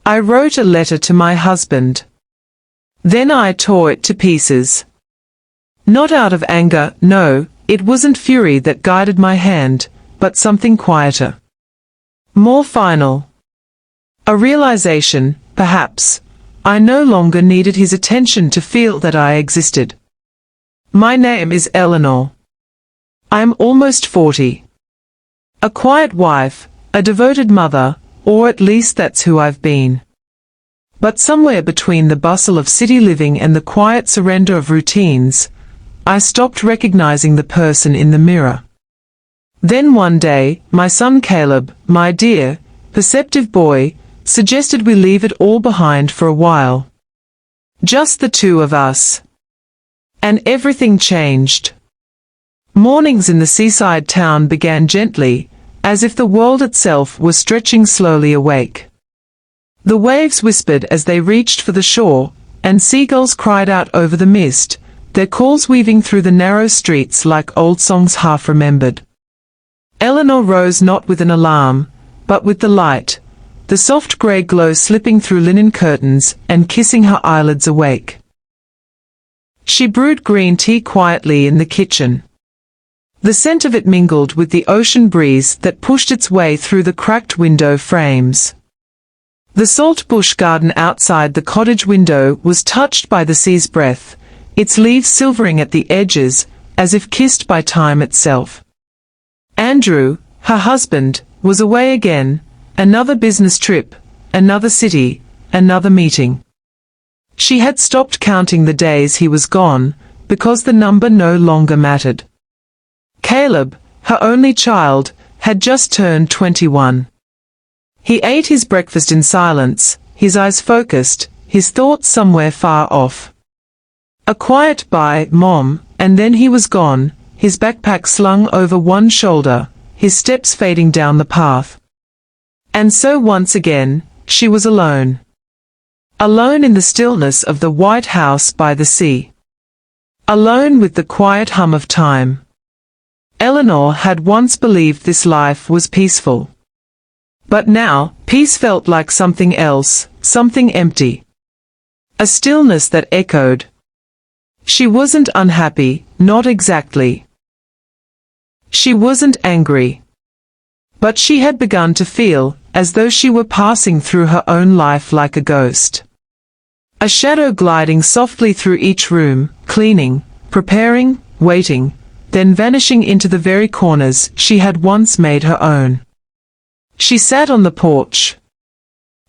I wrote a letter to my husband. Then I tore it to pieces. Not out of anger, no, it wasn't fury that guided my hand, but something quieter. More final. A realization, perhaps. I no longer needed his attention to feel that I existed. My name is Eleanor. I am almost 40. A quiet wife, a devoted mother, or at least that's who I've been. But somewhere between the bustle of city living and the quiet surrender of routines, I stopped recognizing the person in the mirror. Then one day, my son Caleb, my dear, perceptive boy, suggested we leave it all behind for a while. Just the two of us. And everything changed. Mornings in the seaside town began gently, as if the world itself were stretching slowly awake. The waves whispered as they reached for the shore, and seagulls cried out over the mist, their calls weaving through the narrow streets like old songs half remembered. Eleanor rose not with an alarm, but with the light, the soft grey glow slipping through linen curtains and kissing her eyelids awake. She brewed green tea quietly in the kitchen. The scent of it mingled with the ocean breeze that pushed its way through the cracked window frames. The salt bush garden outside the cottage window was touched by the sea's breath, its leaves silvering at the edges, as if kissed by time itself. Andrew, her husband, was away again, another business trip, another city, another meeting. She had stopped counting the days he was gone, because the number no longer mattered. Caleb, her only child, had just turned 21. He ate his breakfast in silence, his eyes focused, his thoughts somewhere far off. A quiet "bye, Mom," and then he was gone, his backpack slung over one shoulder, his steps fading down the path. And so once again, she was alone. Alone in the stillness of the white house by the sea. Alone with the quiet hum of time. Eleanor had once believed this life was peaceful. But now, peace felt like something else, something empty. A stillness that echoed. She wasn't unhappy, not exactly. She wasn't angry. But she had begun to feel as though she were passing through her own life like a ghost. A shadow gliding softly through each room, cleaning, preparing, waiting, then vanishing into the very corners she had once made her own. She sat on the porch.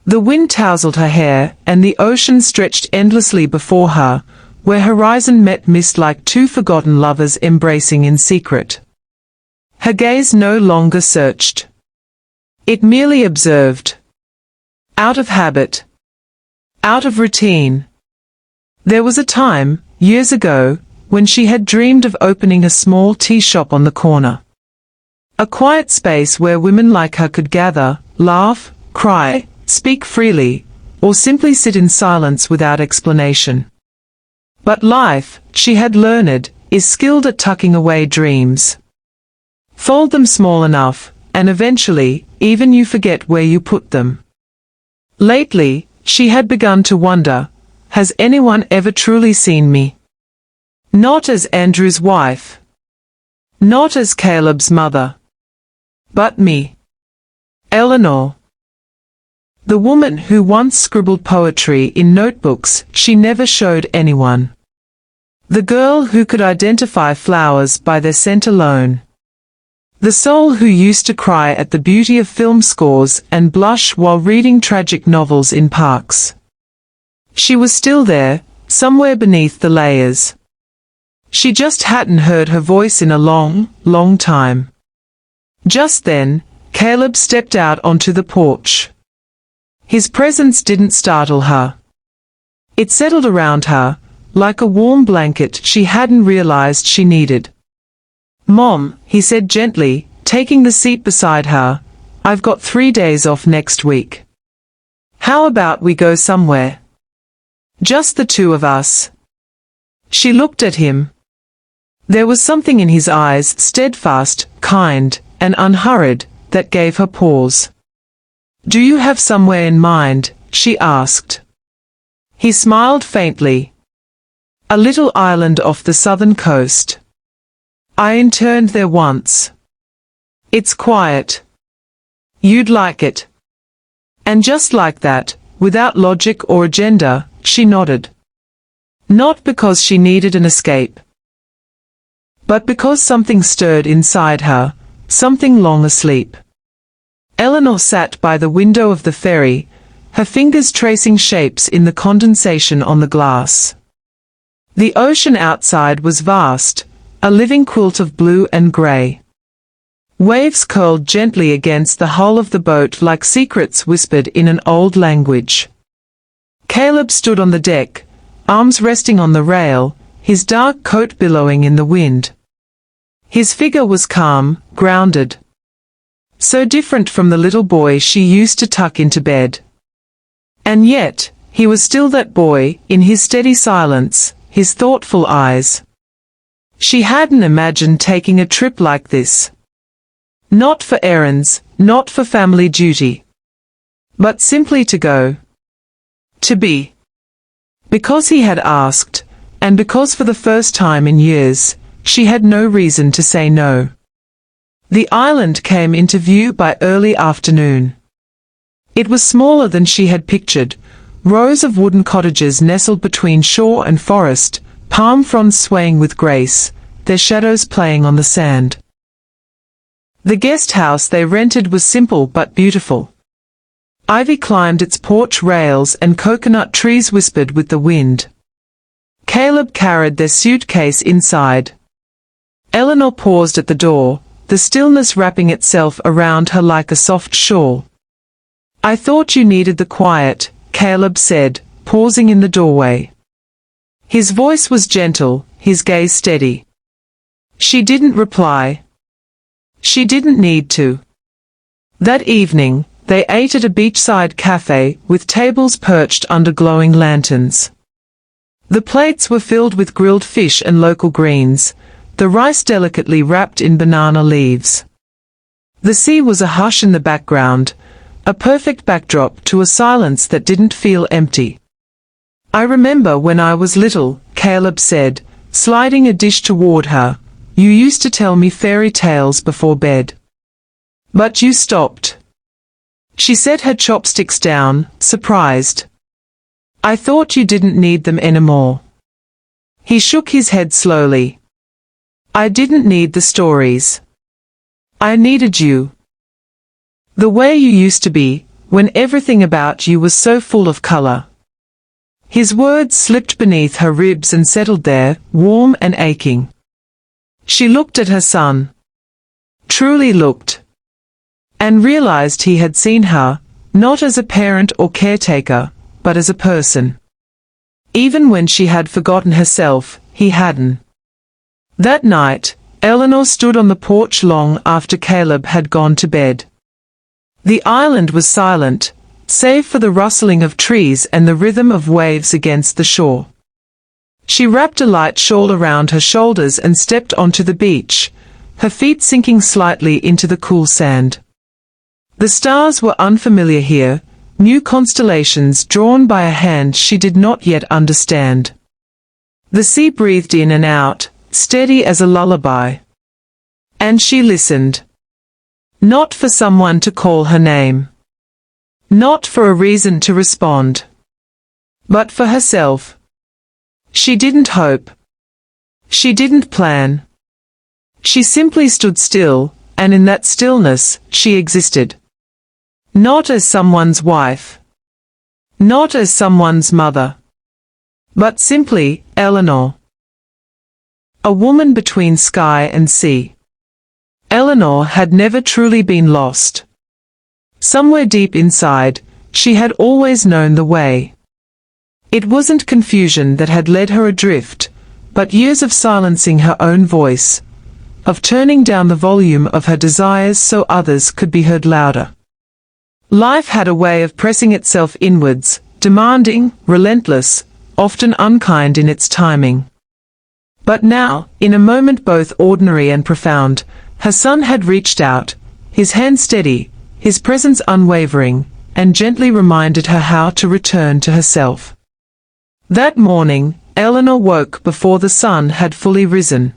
The wind tousled her hair, and the ocean stretched endlessly before her, where horizon met mist like two forgotten lovers embracing in secret. Her gaze no longer searched. It merely observed. Out of habit. Out of routine. There was a time, years ago, when she had dreamed of opening a small tea shop on the corner. A quiet space where women like her could gather, laugh, cry, speak freely, or simply sit in silence without explanation. But life, she had learned, is skilled at tucking away dreams. Fold them small enough, and eventually, even you forget where you put them. Lately, she had begun to wonder, has anyone ever truly seen me? Not as Andrew's wife. Not as Caleb's mother. But me. Eleanor. The woman who once scribbled poetry in notebooks she never showed anyone. The girl who could identify flowers by their scent alone. The soul who used to cry at the beauty of film scores and blush while reading tragic novels in parks. She was still there, somewhere beneath the layers. She just hadn't heard her voice in a long, long time. Just then, Caleb stepped out onto the porch. His presence didn't startle her. It settled around her, like a warm blanket she hadn't realized she needed. "Mom," he said gently, taking the seat beside her, "I've got 3 days off next week. How about we go somewhere? Just the two of us." She looked at him. There was something in his eyes, steadfast, kind, and unhurried, that gave her pause. "Do you have somewhere in mind?" she asked. He smiled faintly. A little island off the southern coast. I interned there once. It's quiet. You'd like it. And just like that, without logic or agenda, she nodded. Not because she needed an escape, but because something stirred inside her, something long asleep. Eleanor sat by the window of the ferry, her fingers tracing shapes in the condensation on the glass. The ocean outside was vast, a living quilt of blue and grey. Waves curled gently against the hull of the boat like secrets whispered in an old language. Caleb stood on the deck, arms resting on the rail, his dark coat billowing in the wind. His figure was calm, grounded. So different from the little boy she used to tuck into bed. And yet, he was still that boy, in his steady silence, his thoughtful eyes. She hadn't imagined taking a trip like this. Not for errands, not for family duty. But simply to go. To be. Because he had asked, and because for the first time in years, she had no reason to say no. The island came into view by early afternoon. It was smaller than she had pictured, rows of wooden cottages nestled between shore and forest, palm fronds swaying with grace, their shadows playing on the sand. The guest house they rented was simple but beautiful. Ivy climbed its porch rails and coconut trees whispered with the wind. Caleb carried their suitcase inside. Eleanor paused at the door, the stillness wrapping itself around her like a soft shawl. I thought you needed the quiet, Caleb said, pausing in the doorway. His voice was gentle, his gaze steady. She didn't reply. She didn't need to. That evening, they ate at a beachside cafe with tables perched under glowing lanterns. The plates were filled with grilled fish and local greens, the rice delicately wrapped in banana leaves. The sea was a hush in the background, a perfect backdrop to a silence that didn't feel empty. I remember when I was little, Caleb said, sliding a dish toward her, you used to tell me fairy tales before bed. But you stopped. She set her chopsticks down, surprised. I thought you didn't need them anymore. He shook his head slowly. I didn't need the stories. I needed you. The way you used to be, when everything about you was so full of color. His words slipped beneath her ribs and settled there, warm and aching. She looked at her son. Truly looked. And realized he had seen her, not as a parent or caretaker, but as a person. Even when she had forgotten herself, he hadn't. That night, Eleanor stood on the porch long after Caleb had gone to bed. The island was silent, save for the rustling of trees and the rhythm of waves against the shore. She wrapped a light shawl around her shoulders and stepped onto the beach, her feet sinking slightly into the cool sand. The stars were unfamiliar here, new constellations drawn by a hand she did not yet understand. The sea breathed in and out, steady as a lullaby. And she listened. Not for someone to call her name. Not for a reason to respond. But for herself. She didn't hope. She didn't plan. She simply stood still, and in that stillness, she existed. Not as someone's wife. Not as someone's mother. But simply, Eleanor. A woman between sky and sea. Eleanor had never truly been lost. Somewhere deep inside, she had always known the way. It wasn't confusion that had led her adrift, but years of silencing her own voice, of turning down the volume of her desires so others could be heard louder. Life had a way of pressing itself inwards, demanding, relentless, often unkind in its timing. But now, in a moment both ordinary and profound, her son had reached out, his hand steady, his presence unwavering, and gently reminded her how to return to herself. That morning, Eleanor woke before the sun had fully risen.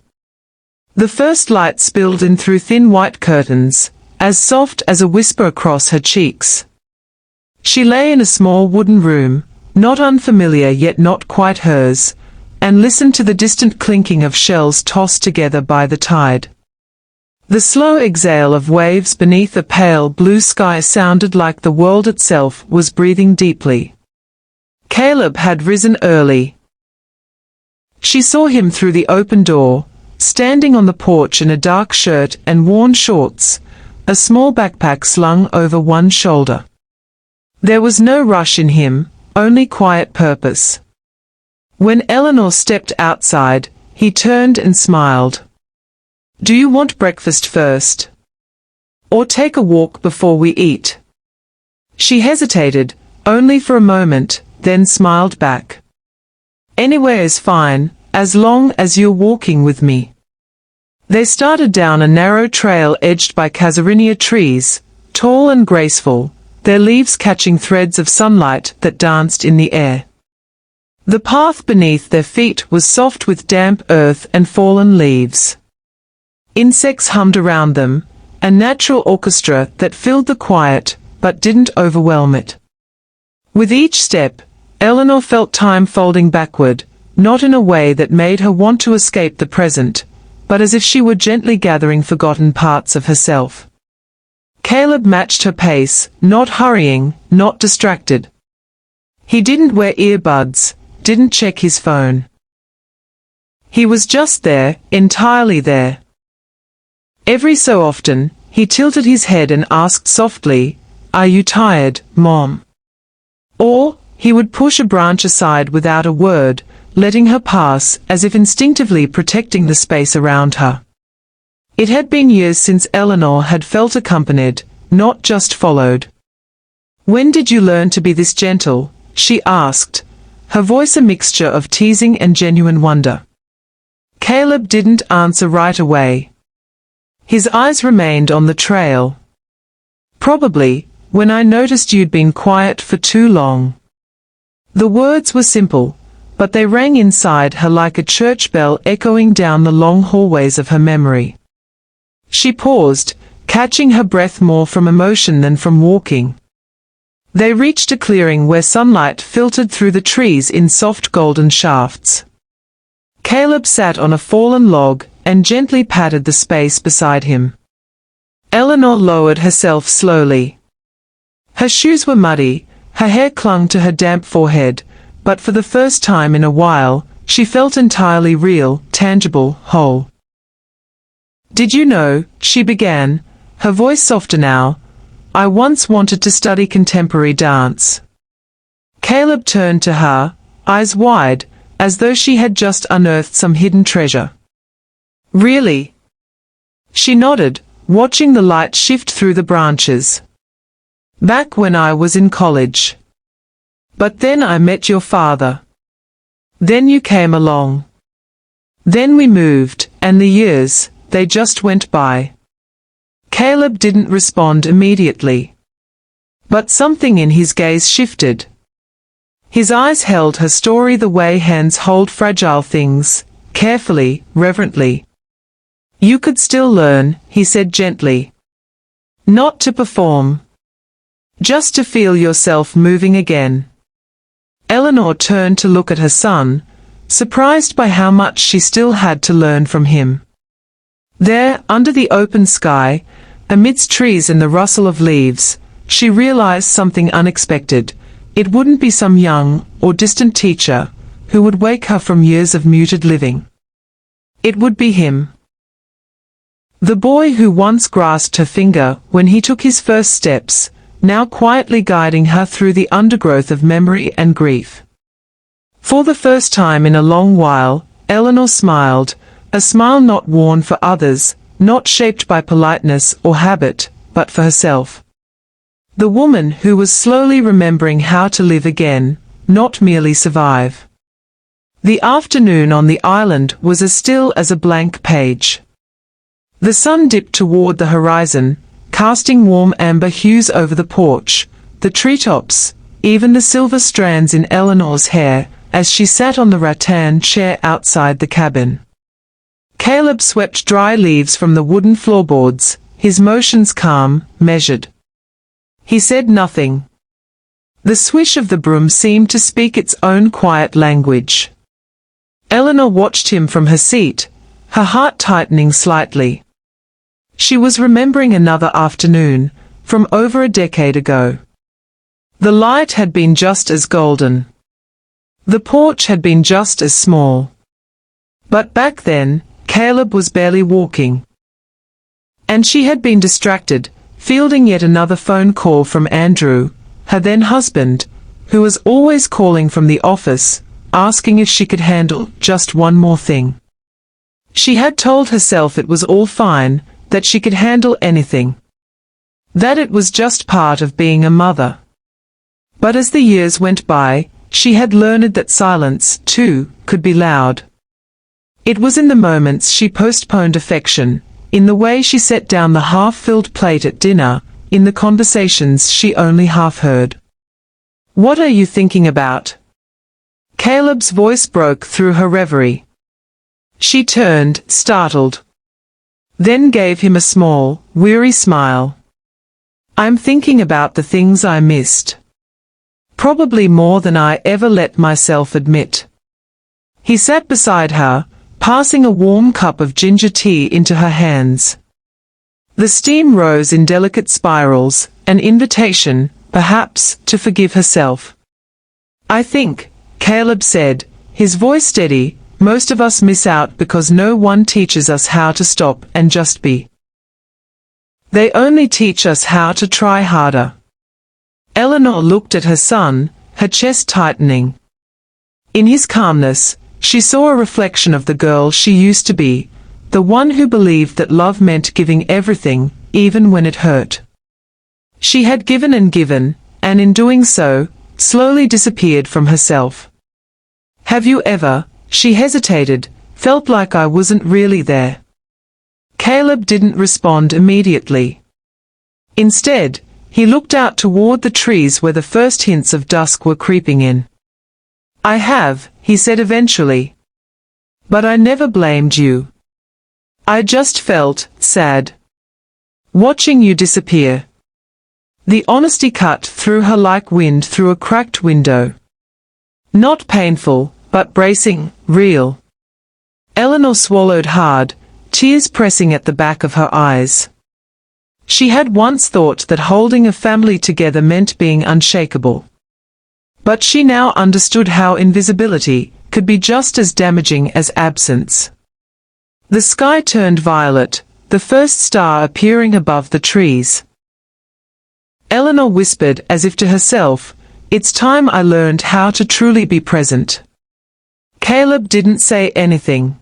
The first light spilled in through thin white curtains, as soft as a whisper across her cheeks. She lay in a small wooden room, not unfamiliar yet not quite hers, and listened to the distant clinking of shells tossed together by the tide. The slow exhale of waves beneath a pale blue sky sounded like the world itself was breathing deeply. Caleb had risen early. She saw him through the open door, standing on the porch in a dark shirt and worn shorts, a small backpack slung over one shoulder. There was no rush in him, only quiet purpose. When Eleanor stepped outside, he turned and smiled. "Do you want breakfast first? Or take a walk before we eat?" She hesitated, only for a moment, then smiled back. "Anywhere is fine, as long as you're walking with me." They started down a narrow trail edged by casuarinia trees, tall and graceful, their leaves catching threads of sunlight that danced in the air. The path beneath their feet was soft with damp earth and fallen leaves. Insects hummed around them, a natural orchestra that filled the quiet, but didn't overwhelm it. With each step, Eleanor felt time folding backward, not in a way that made her want to escape the present, but as if she were gently gathering forgotten parts of herself. Caleb matched her pace, not hurrying, not distracted. He didn't wear earbuds, didn't check his phone. He was just there, entirely there. Every so often, he tilted his head and asked softly, "Are you tired, Mom?" Or, he would push a branch aside without a word, letting her pass as if instinctively protecting the space around her. It had been years since Eleanor had felt accompanied, not just followed. "When did you learn to be this gentle?" she asked, her voice a mixture of teasing and genuine wonder. Caleb didn't answer right away. His eyes remained on the trail. "Probably, when I noticed you'd been quiet for too long." The words were simple, but they rang inside her like a church bell echoing down the long hallways of her memory. She paused, catching her breath more from emotion than from walking. They reached a clearing where sunlight filtered through the trees in soft golden shafts. Caleb sat on a fallen log and gently patted the space beside him. Eleanor lowered herself slowly. Her shoes were muddy, her hair clung to her damp forehead, but for the first time in a while, she felt entirely real, tangible, whole. "Did you know," she began, her voice softer now, "I once wanted to study contemporary dance." Caleb turned to her, eyes wide, as though she had just unearthed some hidden treasure. "Really?" She nodded, watching the light shift through the branches. "Back when I was in college. But then I met your father. Then you came along. Then we moved, and the years, they just went by." Caleb didn't respond immediately. But something in his gaze shifted. His eyes held her story the way hands hold fragile things, carefully, reverently. "You could still learn," he said gently. "Not to perform. Just to feel yourself moving again." Eleanor turned to look at her son, surprised by how much she still had to learn from him. There, under the open sky, amidst trees and the rustle of leaves, she realized something unexpected. It wouldn't be some young or distant teacher who would wake her from years of muted living. It would be him. The boy who once grasped her finger when he took his first steps, now quietly guiding her through the undergrowth of memory and grief. For the first time in a long while, Eleanor smiled, a smile not worn for others, not shaped by politeness or habit, but for herself. The woman who was slowly remembering how to live again, not merely survive. The afternoon on the island was as still as a blank page. The sun dipped toward the horizon, casting warm amber hues over the porch, the treetops, even the silver strands in Eleanor's hair, as she sat on the rattan chair outside the cabin. Caleb swept dry leaves from the wooden floorboards, his motions calm, measured. He said nothing. The swish of the broom seemed to speak its own quiet language. Eleanor watched him from her seat, her heart tightening slightly. She was remembering another afternoon, from over a decade ago. The light had been just as golden. The porch had been just as small. But back then, Caleb was barely walking. And she had been distracted, fielding yet another phone call from Andrew, her then-husband, who was always calling from the office, asking if she could handle just one more thing. She had told herself it was all fine, that she could handle anything. That it was just part of being a mother. But as the years went by, she had learned that silence, too, could be loud. It was in the moments she postponed affection, in the way she set down the half-filled plate at dinner, in the conversations she only half heard. "What are you thinking about?" Caleb's voice broke through her reverie. She turned, startled. Then gave him a small, weary smile. "I'm thinking about the things I missed. Probably more than I ever let myself admit." He sat beside her, passing a warm cup of ginger tea into her hands. The steam rose in delicate spirals, an invitation, perhaps, to forgive herself. "I think," Caleb said, his voice steady, "most of us miss out because no one teaches us how to stop and just be. They only teach us how to try harder." Eleanor looked at her son, her chest tightening. In his calmness, she saw a reflection of the girl she used to be, the one who believed that love meant giving everything, even when it hurt. She had given, and in doing so, slowly disappeared from herself. "Have you ever," she hesitated, "felt like I wasn't really there?" Caleb didn't respond immediately. Instead, he looked out toward the trees where the first hints of dusk were creeping in. "I have," he said eventually. "But I never blamed you. I just felt sad. Watching you disappear." The honesty cut through her like wind through a cracked window. Not painful, but bracing, real. Eleanor swallowed hard, tears pressing at the back of her eyes. She had once thought that holding a family together meant being unshakable. But she now understood how invisibility could be just as damaging as absence. The sky turned violet, the first star appearing above the trees. Eleanor whispered as if to herself, "It's time I learned how to truly be present." Caleb didn't say anything.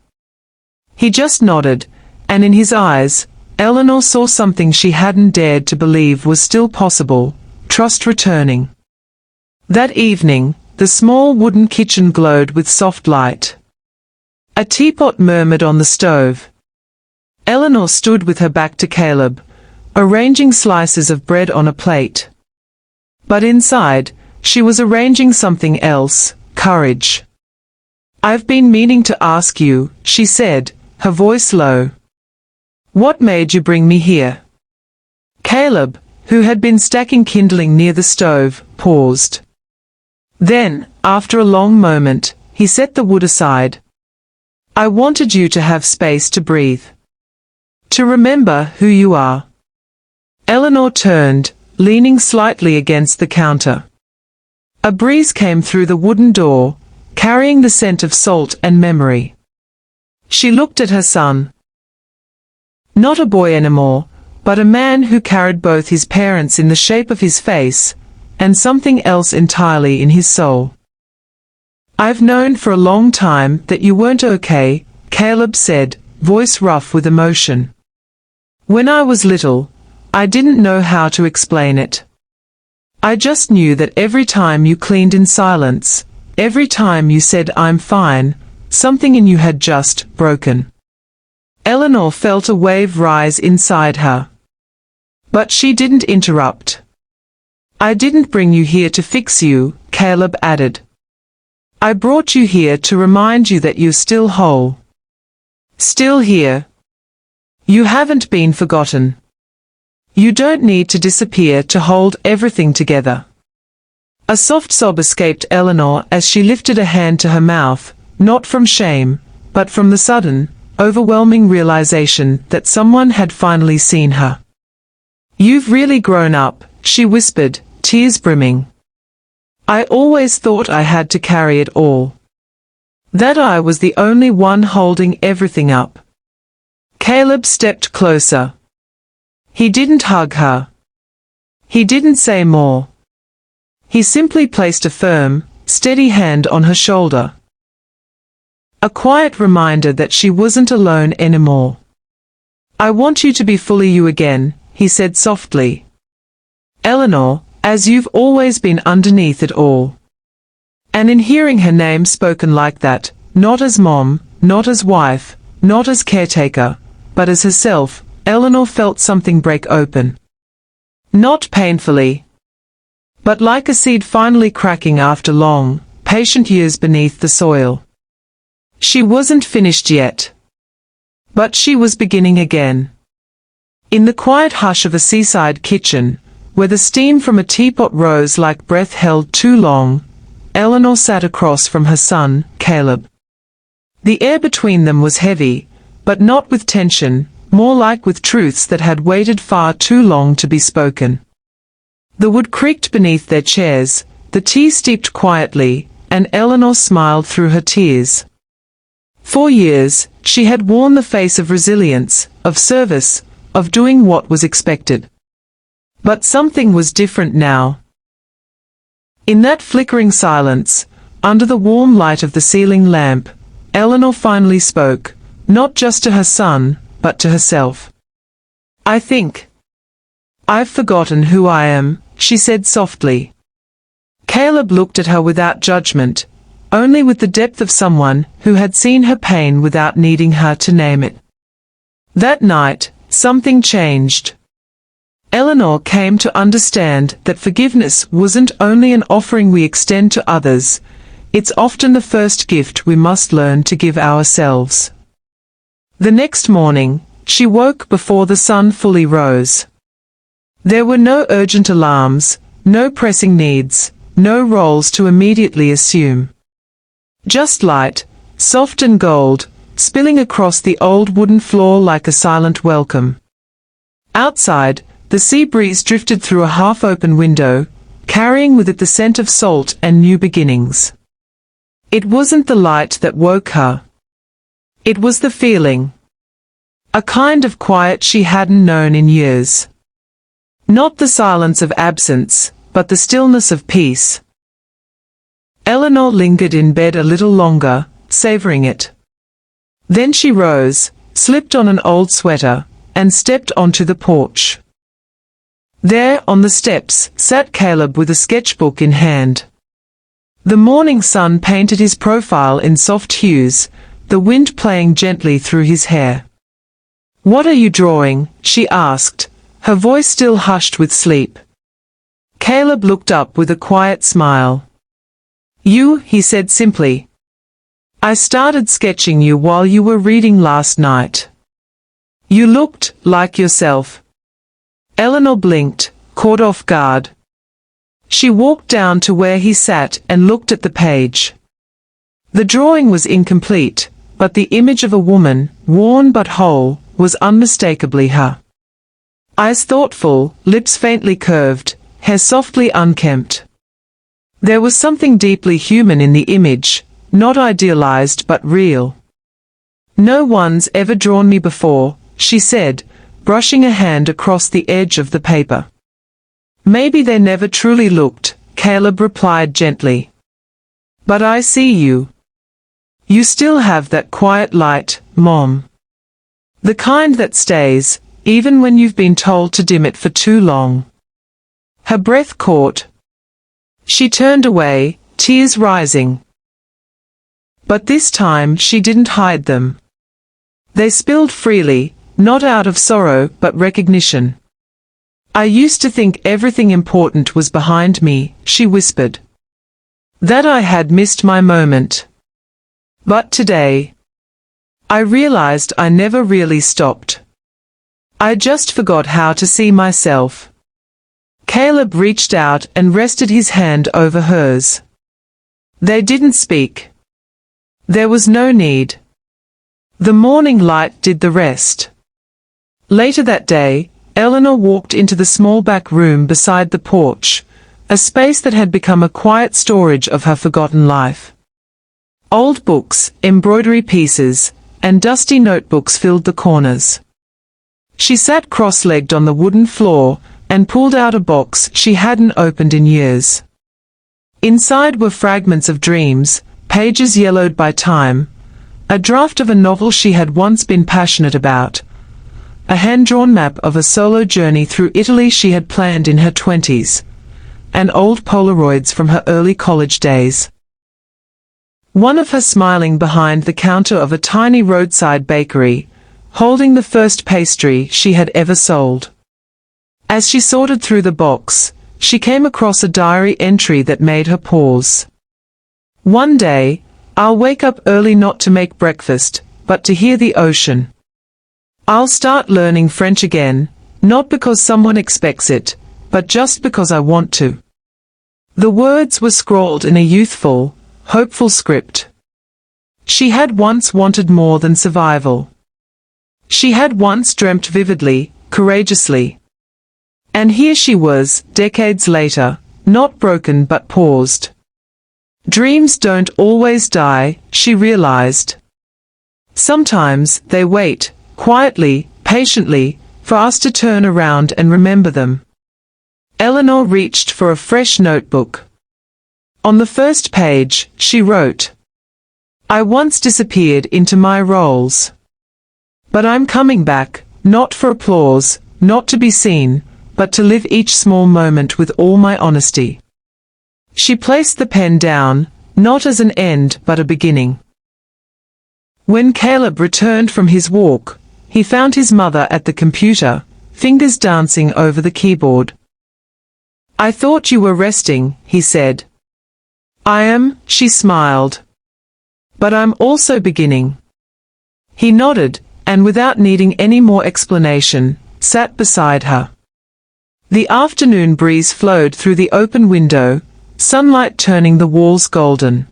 He just nodded, and in his eyes, Eleanor saw something she hadn't dared to believe was still possible, trust returning. That evening, the small wooden kitchen glowed with soft light. A teapot murmured on the stove. Eleanor stood with her back to Caleb, arranging slices of bread on a plate. But inside, she was arranging something else, courage. "I've been meaning to ask you," she said, her voice low. "What made you bring me here?" Caleb, who had been stacking kindling near the stove, paused. Then, after a long moment, he set the wood aside. "I wanted you to have space to breathe. To remember who you are." Eleanor turned, leaning slightly against the counter. A breeze came through the wooden door, carrying the scent of salt and memory. She looked at her son. Not a boy anymore, but a man who carried both his parents in the shape of his face, and something else entirely in his soul. "I've known for a long time that you weren't okay," Caleb said, voice rough with emotion. "When I was little, I didn't know how to explain it. I just knew that every time you cleaned in silence, every time you said I'm fine, something in you had just broken." Eleanor felt a wave rise inside her. But she didn't interrupt. I didn't bring you here to fix you, Caleb added. I brought you here to remind you that you're still whole. Still here. You haven't been forgotten. You don't need to disappear to hold everything together. A soft sob escaped Eleanor as she lifted a hand to her mouth, not from shame, but from the sudden, overwhelming realization that someone had finally seen her. You've really grown up, she whispered, tears brimming. I always thought I had to carry it all. That I was the only one holding everything up. Caleb stepped closer. He didn't hug her. He didn't say more. He simply placed a firm, steady hand on her shoulder. A quiet reminder that she wasn't alone anymore. I want you to be fully you again, he said softly. Eleanor, as you've always been underneath it all. And in hearing her name spoken like that, not as mom, not as wife, not as caretaker, but as herself, Eleanor felt something break open. Not painfully, but like a seed finally cracking after long, patient years beneath the soil. She wasn't finished yet. But she was beginning again. In the quiet hush of a seaside kitchen, where the steam from a teapot rose like breath held too long, Eleanor sat across from her son, Caleb. The air between them was heavy, but not with tension, more like with truths that had waited far too long to be spoken. The wood creaked beneath their chairs, the tea steeped quietly, and Eleanor smiled through her tears. For years, she had worn the face of resilience, of service, of doing what was expected. But something was different now. In that flickering silence, under the warm light of the ceiling lamp, Eleanor finally spoke, not just to her son, but to herself. I think I've forgotten who I am, she said softly. Caleb looked at her without judgment, only with the depth of someone who had seen her pain without needing her to name it. That night, something changed. Eleanor came to understand that forgiveness wasn't only an offering we extend to others, it's often the first gift we must learn to give ourselves. The next morning, she woke before the sun fully rose. There were no urgent alarms, no pressing needs, no roles to immediately assume. Just light, soft and gold, spilling across the old wooden floor like a silent welcome. Outside, the sea breeze drifted through a half-open window, carrying with it the scent of salt and new beginnings. It wasn't the light that woke her. It was the feeling. A kind of quiet she hadn't known in years. Not the silence of absence, but the stillness of peace. Eleanor lingered in bed a little longer, savoring it. Then she rose, slipped on an old sweater, and stepped onto the porch. There, on the steps, sat Caleb with a sketchbook in hand. The morning sun painted his profile in soft hues, the wind playing gently through his hair. "What are you drawing?" she asked, her voice still hushed with sleep. Caleb looked up with a quiet smile. "You," he said simply. "I started sketching you while you were reading last night. You looked like yourself." Eleanor blinked, caught off guard. She walked down to where he sat and looked at the page. The drawing was incomplete, but the image of a woman, worn but whole, was unmistakably her. Eyes thoughtful, lips faintly curved, hair softly unkempt. There was something deeply human in the image, not idealized but real. "No one's ever drawn me before," she said, brushing a hand across the edge of the paper. "Maybe they never truly looked," Caleb replied gently. "But I see you. You still have that quiet light, Mom. The kind that stays, even when you've been told to dim it for too long." Her breath caught. She turned away, tears rising. But this time she didn't hide them. They spilled freely, not out of sorrow but recognition. I used to think everything important was behind me, she whispered. That I had missed my moment. But today, I realized I never really stopped. I just forgot how to see myself. Caleb reached out and rested his hand over hers. They didn't speak. There was no need. The morning light did the rest. Later that day, Eleanor walked into the small back room beside the porch, a space that had become a quiet storage of her forgotten life. Old books, embroidery pieces, and dusty notebooks filled the corners. She sat cross-legged on the wooden floor and pulled out a box she hadn't opened in years. Inside were fragments of dreams, pages yellowed by time, a draft of a novel she had once been passionate about, a hand-drawn map of a solo journey through Italy she had planned in her 20s, and old Polaroids from her early college days. One of her smiling behind the counter of a tiny roadside bakery, holding the first pastry she had ever sold. As she sorted through the box, she came across a diary entry that made her pause. One day, I'll wake up early not to make breakfast, but to hear the ocean. I'll start learning French again, not because someone expects it, but just because I want to. The words were scrawled in a youthful, hopeful script. She had once wanted more than survival. She had once dreamt vividly, courageously. And here she was, decades later, not broken but paused. Dreams don't always die, she realized. Sometimes they wait, quietly, patiently, for us to turn around and remember them. Eleanor reached for a fresh notebook. On the first page, she wrote, I once disappeared into my roles. But I'm coming back, not for applause, not to be seen, but to live each small moment with all my honesty. She placed the pen down, not as an end but a beginning. When Caleb returned from his walk, he found his mother at the computer, fingers dancing over the keyboard. I thought you were resting, he said. I am, she smiled. But I'm also beginning. He nodded, and without needing any more explanation, sat beside her. The afternoon breeze flowed through the open window, sunlight turning the walls golden.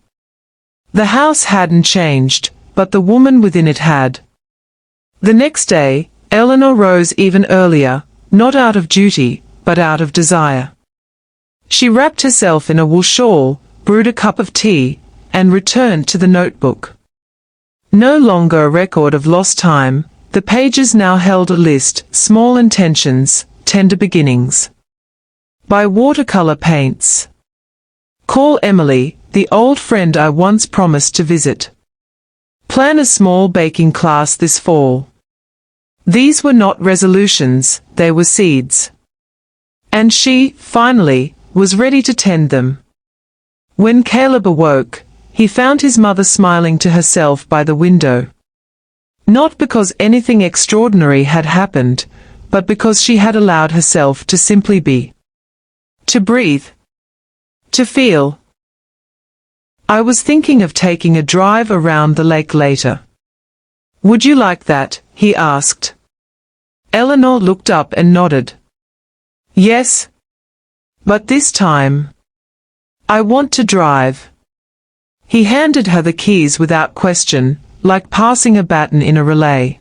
The house hadn't changed, but the woman within it had. The next day, Eleanor rose even earlier, not out of duty, but out of desire. She wrapped herself in a wool shawl, brewed a cup of tea, and returned to the notebook. No longer a record of lost time, the pages now held a list, small intentions, tender beginnings. By watercolor paints. Call Emily, the old friend I once promised to visit. Plan a small baking class this fall. These were not resolutions, they were seeds. And she, finally, was ready to tend them. When Caleb awoke, he found his mother smiling to herself by the window. Not because anything extraordinary had happened, but because she had allowed herself to simply be. To breathe. To feel. I was thinking of taking a drive around the lake later. Would you like that? He asked. Eleanor looked up and nodded. Yes. But this time, I want to drive. He handed her the keys without question, like passing a baton in a relay.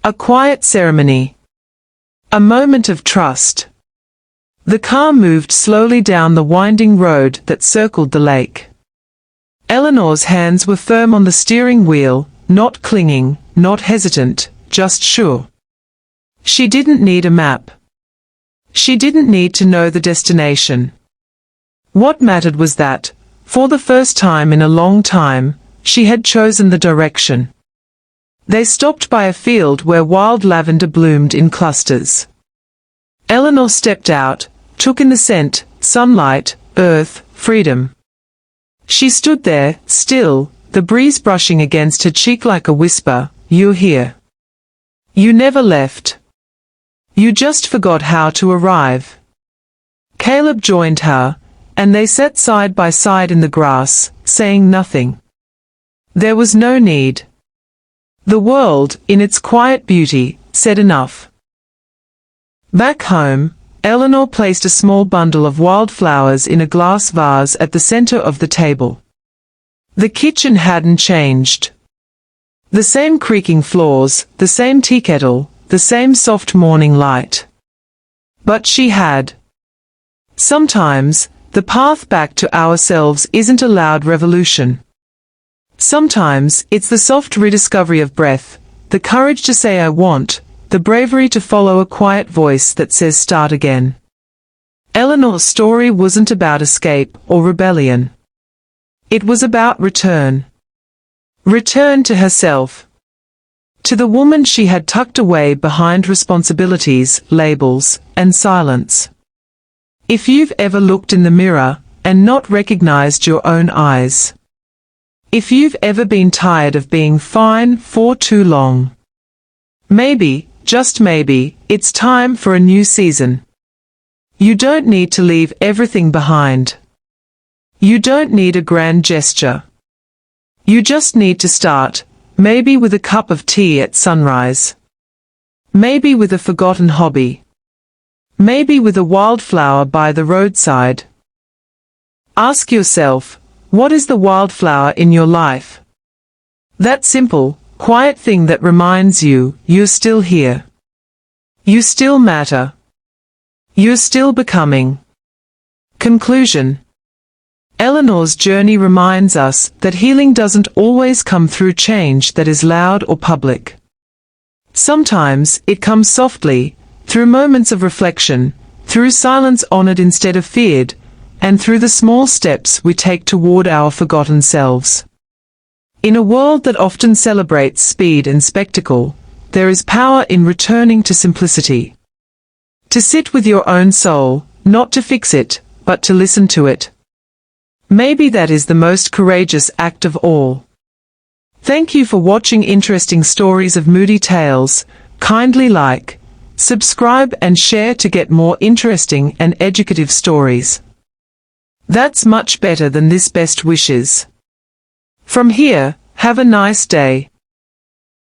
A quiet ceremony. A moment of trust. The car moved slowly down the winding road that circled the lake. Eleanor's hands were firm on the steering wheel, not clinging, not hesitant, just sure. She didn't need a map. She didn't need to know the destination. What mattered was that, for the first time in a long time, she had chosen the direction. They stopped by a field where wild lavender bloomed in clusters. Eleanor stepped out, took in the scent, sunlight, earth, freedom. She stood there, still, the breeze brushing against her cheek like a whisper, "You're here. You never left. You just forgot how to arrive. Caleb joined her, and they sat side by side in the grass, saying nothing. There was no need. The world, in its quiet beauty, said enough. Back home, Eleanor placed a small bundle of wildflowers in a glass vase at the center of the table. The kitchen hadn't changed. The same creaking floors, the same tea kettle, the same soft morning light. But she had. Sometimes, the path back to ourselves isn't a loud revolution. Sometimes, it's the soft rediscovery of breath, the courage to say I want, the bravery to follow a quiet voice that says start again. Eleanor's story wasn't about escape or rebellion. It was about return. Return to herself. To the woman she had tucked away behind responsibilities, labels, and silence. If you've ever looked in the mirror and not recognized your own eyes. If you've ever been tired of being fine for too long. Maybe, just maybe, it's time for a new season. You don't need to leave everything behind. You don't need a grand gesture. You just need to start, maybe with a cup of tea at sunrise. Maybe with a forgotten hobby. Maybe with a wildflower by the roadside. Ask yourself, what is the wildflower in your life? That simple, quiet thing that reminds you, you're still here. You still matter. You're still becoming. Conclusion. Eleanor's journey reminds us that healing doesn't always come through change that is loud or public. Sometimes it comes softly, through moments of reflection, through silence honored instead of feared, and through the small steps we take toward our forgotten selves. In a world that often celebrates speed and spectacle, there is power in returning to simplicity. To sit with your own soul, not to fix it, but to listen to it. Maybe that is the most courageous act of all. Thank you for watching Interesting Stories of Moody Tales. Kindly like, subscribe and share to get more interesting and educative stories. That's much better than this best wishes. From here, have a nice day.